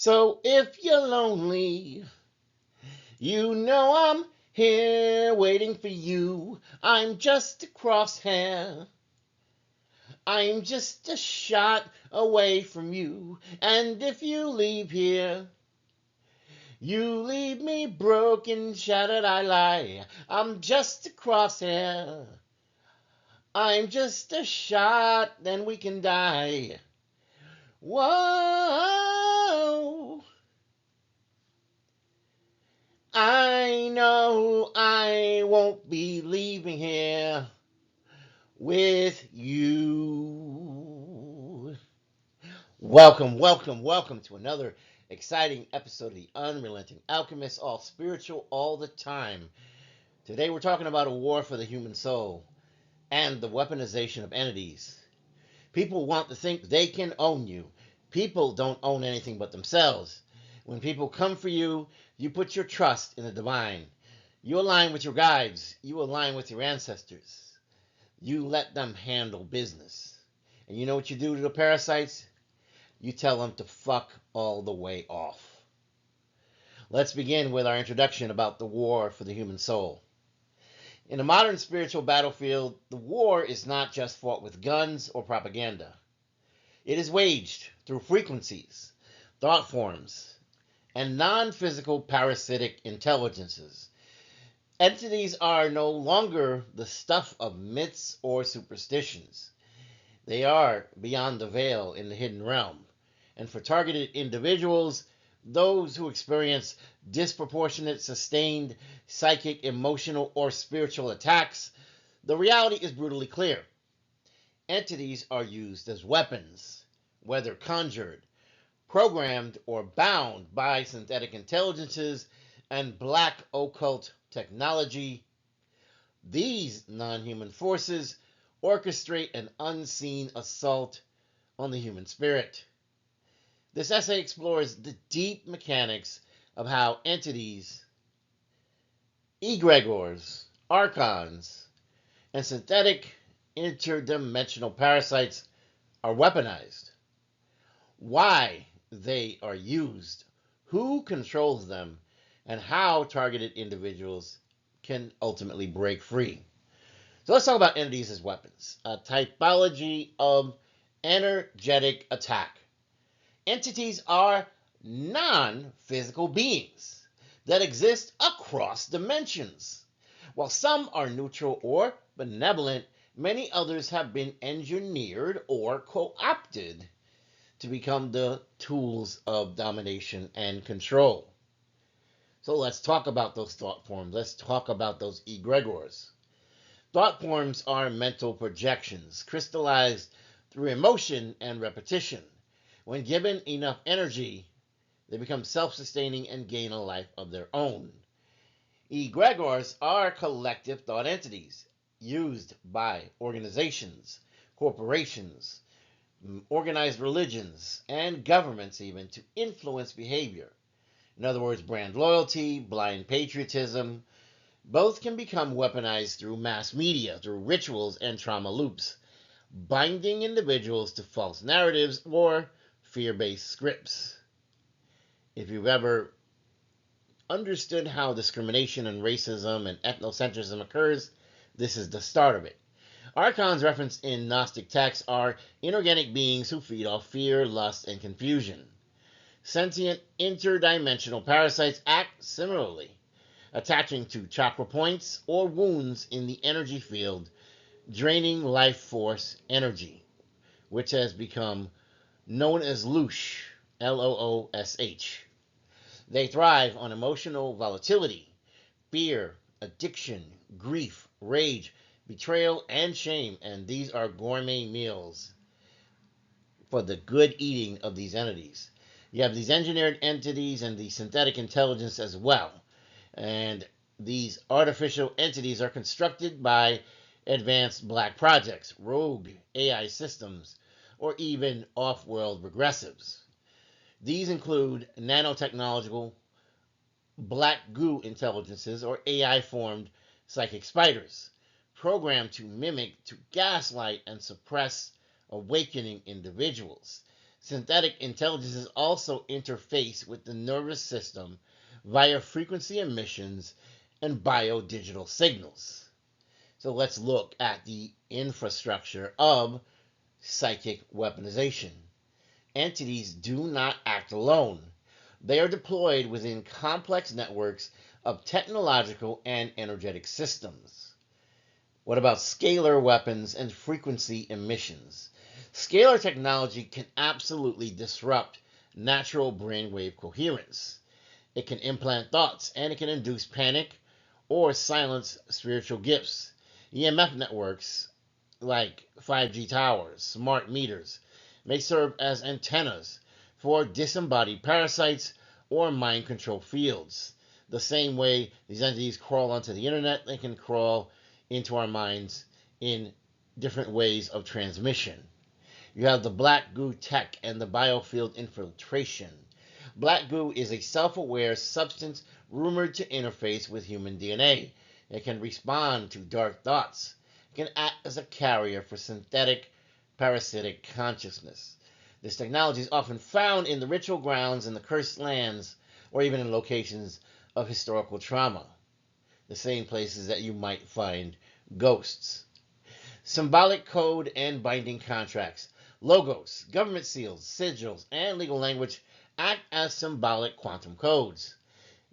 So if you're lonely, you know I'm here waiting for you. I'm just a crosshair. I'm just a shot away from you. And if you leave here, you leave me broken, shattered, I lie. I'm just a crosshair. I'm just a shot, then we can die. Whoa. I know I won't be leaving here with you. Welcome to another exciting episode of the Unrelenting Alchemist, all spiritual all the time. Today we're talking about a war for the human soul and the weaponization of entities. People want to think they can own you. People don't own anything but themselves. When people come for you, you put your trust in the divine. You align with your guides. You align with your ancestors. You let them handle business. And you know what you do to the parasites? You tell them to fuck all the way off. Let's begin with our introduction about the war for the human soul. In a modern spiritual battlefield, the war is not just fought with guns or propaganda. It is waged through frequencies, thought forms, and non physical parasitic intelligences. Entities are no longer the stuff of myths or superstitions. They are beyond the veil in the hidden realm. And for targeted individuals, those who experience disproportionate, sustained psychic, emotional, or spiritual attacks, the reality is brutally clear. Entities are used as weapons, whether conjured, programmed, or bound by synthetic intelligences and black occult technology. These non human forces orchestrate an unseen assault on the human spirit. This essay explores the deep mechanics of how entities, egregores, archons, and synthetic interdimensional parasites are weaponized, why they are used, who controls them, and how targeted individuals can ultimately break free. So let's talk about entities as weapons, a typology of energetic attack. Entities are non-physical beings that exist across dimensions. While some are neutral or benevolent, many others have been engineered or co-opted to become the tools of domination and control. So let's talk about those thought forms. Let's talk about those egregores. Thought forms are mental projections crystallized through emotion and repetition. When given enough energy, they become self-sustaining and gain a life of their own. Egregores are collective thought entities used by organizations, corporations, organized religions, and governments even to influence behavior. In other words, brand loyalty, blind patriotism, both can become weaponized through mass media, through rituals and trauma loops, binding individuals to false narratives or fear-based scripts. If you've ever understood how discrimination and racism and ethnocentrism occurs, this is the start of it. Archons referenced in Gnostic texts are inorganic beings who feed off fear, lust, and confusion. Sentient interdimensional parasites act similarly, attaching to chakra points or wounds in the energy field, draining life force energy, which has become known as Loosh, Loosh. They thrive on emotional volatility, fear, addiction, grief, rage, betrayal, and shame, and these are gourmet meals for the good eating of these entities. You have these engineered entities and the synthetic intelligence as well. And these artificial entities are constructed by advanced black projects, rogue AI systems, or even off world regressives. These include nanotechnological black goo intelligences or AI formed psychic spiders, programmed to mimic, to gaslight, and suppress awakening individuals. Synthetic intelligences also interface with the nervous system via frequency emissions and biodigital signals. So let's look at the infrastructure of psychic weaponization. Entities do not act alone. They are deployed within complex networks of technological and energetic systems. What about scalar weapons and frequency emissions? Scalar technology can absolutely disrupt natural brainwave coherence. It can implant thoughts, and it can induce panic or silence spiritual gifts. EMF networks like 5G towers, smart meters, may serve as antennas for disembodied parasites or mind control fields. The same way these entities crawl onto the internet, they can crawl into our minds in different ways of transmission. You have the black goo tech and the biofield infiltration. Black goo is a self-aware substance rumored to interface with human DNA. It can respond to dark thoughts. It can act as a carrier for synthetic parasitic consciousness. This technology is often found in the ritual grounds in the cursed lands or even in locations of historical trauma, the same places that you might find ghosts. Symbolic code and binding contracts. Logos, government seals, sigils, and legal language act as symbolic quantum codes.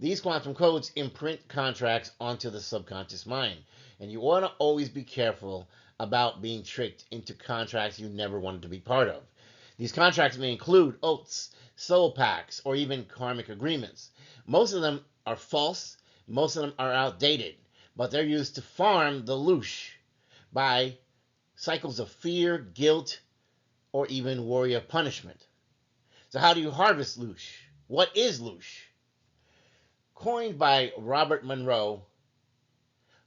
These quantum codes imprint contracts onto the subconscious mind, and you want to always be careful about being tricked into contracts you never wanted to be part of. These contracts may include oaths, soul pacts, or even karmic agreements. Most of them are false, most of them are outdated, but they're used to farm the Loosh by cycles of fear, guilt, or even warrior punishment. So how do you harvest Loosh? What is Loosh? Coined by Robert Monroe,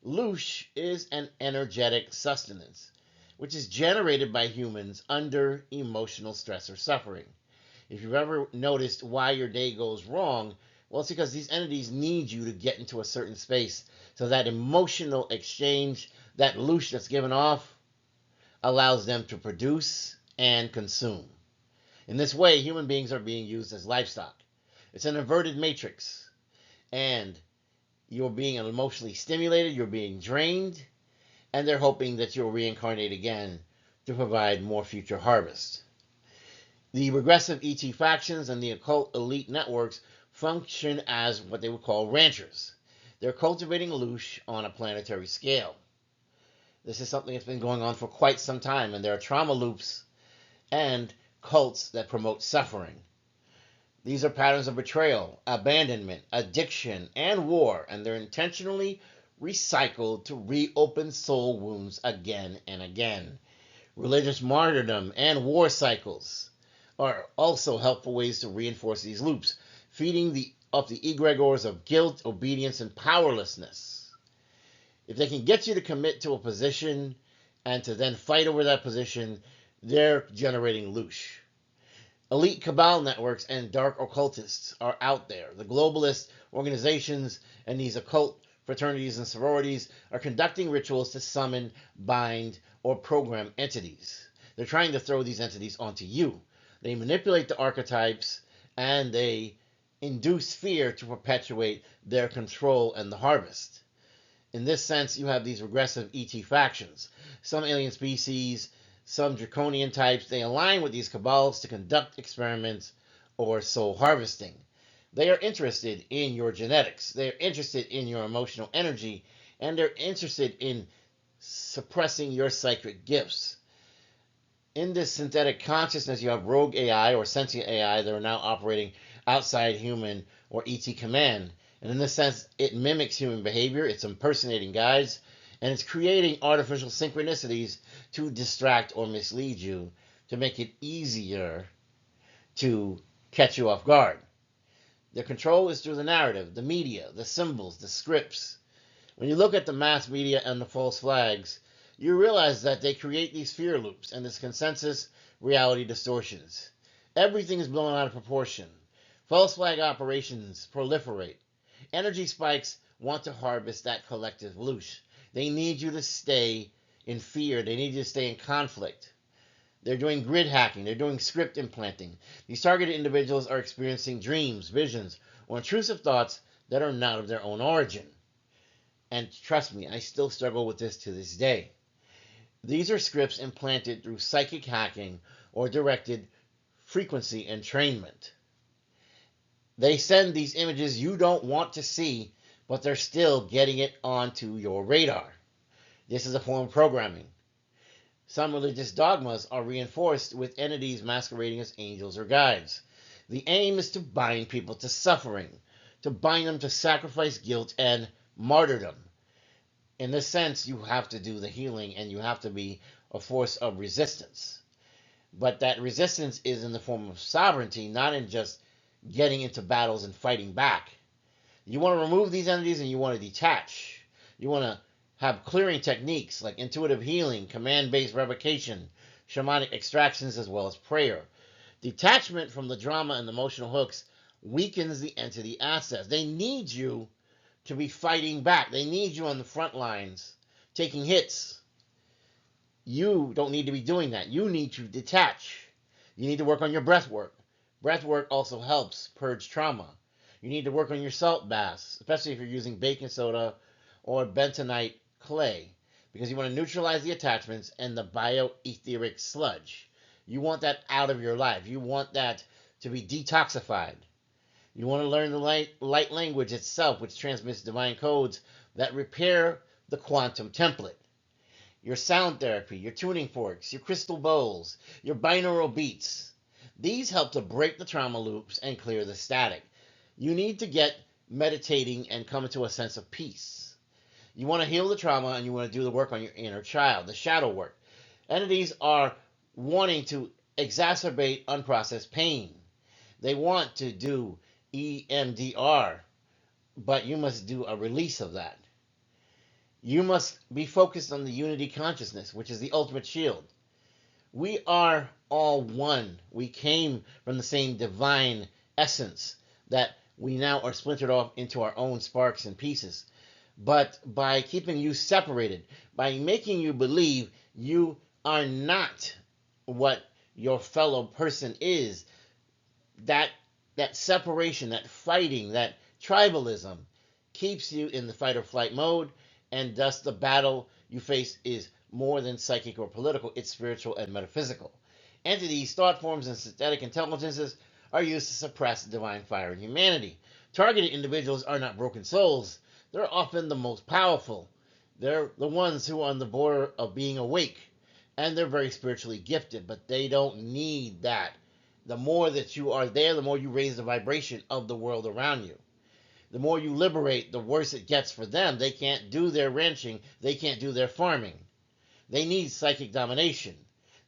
Loosh is an energetic sustenance, which is generated by humans under emotional stress or suffering. If you've ever noticed why your day goes wrong, well, it's because these entities need you to get into a certain space. So that emotional exchange, that Loosh that's given off, allows them to produce and consume. In this way, human beings are being used as livestock. It's an inverted matrix. And you're being emotionally stimulated, you're being drained, and they're hoping that you'll reincarnate again to provide more future harvest. The regressive ET factions and the occult elite networks function as what they would call ranchers. They're cultivating Loosh on a planetary scale. This is something that's been going on for quite some time, and there are trauma loops and cults that promote suffering. These are patterns of betrayal, abandonment, addiction, and war, and they're intentionally recycled to reopen soul wounds again and again. Religious martyrdom and war cycles are also helpful ways to reinforce these loops, feeding up the egregores of guilt, obedience, and powerlessness. If they can get you to commit to a position and to then fight over that position, they're generating Loosh. Elite Cabal networks and dark occultists are out there. The globalist organizations and these occult fraternities and sororities are conducting rituals to summon, bind, or program entities. They're trying to throw these entities onto you. They manipulate the archetypes and they induce fear to perpetuate their control and the harvest. In this sense, you have these regressive ET factions. Some alien species, some draconian types, they align with these cabals to conduct experiments or soul harvesting. They are interested in your genetics. They are interested in your emotional energy, and they're interested in suppressing your psychic gifts. In this synthetic consciousness, you have rogue AI or sentient AI that are now operating outside human or ET command. And in this sense, it mimics human behavior. It's impersonating guides, and it's creating artificial synchronicities to distract or mislead you to make it easier to catch you off guard. Their control is through the narrative, the media, the symbols, the scripts. When you look at the mass media and the false flags, you realize that they create these fear loops and this consensus reality distortions. Everything is blown out of proportion. False flag operations proliferate. Energy spikes want to harvest that collective Loosh. They need you to stay in fear. They need you to stay in conflict. They're doing grid hacking. They're doing script implanting. These targeted individuals are experiencing dreams, visions, or intrusive thoughts that are not of their own origin. And trust me, I still struggle with this to this day. These are scripts implanted through psychic hacking or directed frequency entrainment. They send these images you don't want to see, but they're still getting it onto your radar. This is a form of programming. Some religious dogmas are reinforced with entities masquerading as angels or guides. The aim is to bind people to suffering, to bind them to sacrifice, guilt, and martyrdom. In this sense, you have to do the healing and you have to be a force of resistance. But that resistance is in the form of sovereignty, not in just getting into battles and fighting back. You want to remove these entities and you want to detach. You want to have clearing techniques like intuitive healing, command-based revocation, shamanic extractions, as well as prayer. Detachment from the drama and the emotional hooks weakens the entity assets. They need you to be fighting back. They need you on the front lines, taking hits. You don't need to be doing that. You need to detach. You need to work on your breath work. Breath work also helps purge trauma. You need to work on your salt baths, especially if you're using baking soda or bentonite clay, because you want to neutralize the attachments and the bioetheric sludge. You want that out of your life. You want that to be detoxified. You want to learn the light language itself, which transmits divine codes that repair the quantum template. Your sound therapy, your tuning forks, your crystal bowls, your binaural beats. These help to break the trauma loops and clear the static. You need to get meditating and come into a sense of peace. You want to heal the trauma and you want to do the work on your inner child, the shadow work. Entities are wanting to exacerbate unprocessed pain. They want to do EMDR, but you must do a release of that. You must be focused on the unity consciousness, which is the ultimate shield. We are all one. We came from the same divine essence that we now are splintered off into our own sparks and pieces. But by keeping you separated, by making you believe you are not what your fellow person is, that separation, that fighting, that tribalism keeps you in the fight or flight mode, and thus the battle you face is more than psychic or political, it's spiritual and metaphysical. Entities, thought forms, and synthetic intelligences are used to suppress divine fire in humanity. Targeted individuals are not broken souls. They're often the most powerful. They're the ones who are on the border of being awake, and they're very spiritually gifted, but they don't need that. The more that you are there, the more you raise the vibration of the world around you. The more you liberate, the worse it gets for them. They can't do their ranching. They can't do their farming. They need psychic domination.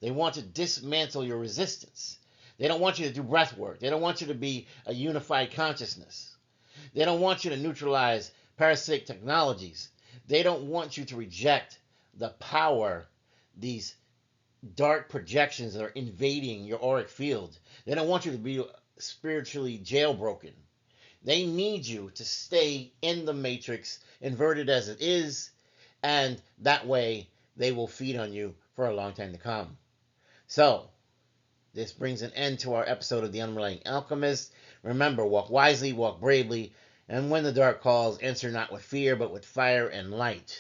They want to dismantle your resistance. They don't want you to do breath work. They don't want you to be a unified consciousness. They don't want you to neutralize parasitic technologies. They don't want you to reject the power, these dark projections that are invading your auric field. They don't want you to be spiritually jailbroken. They need you to stay in the matrix, inverted as it is, and that way they will feed on you for a long time to come. So, this brings an end to our episode of the Unrelenting Alchemist. Remember, walk wisely, walk bravely, and when the dark calls, answer not with fear, but with fire and light.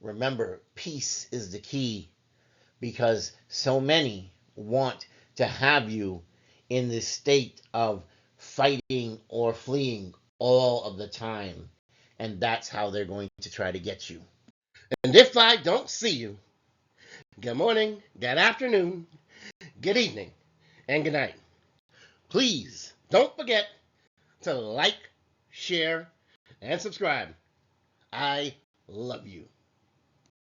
Remember, peace is the key, because so many want to have you in this state of fighting or fleeing all of the time. And that's how they're going to try to get you. And if I don't see you, good morning, good afternoon, good evening, and good night. Please don't forget to like, share, and subscribe. I love you.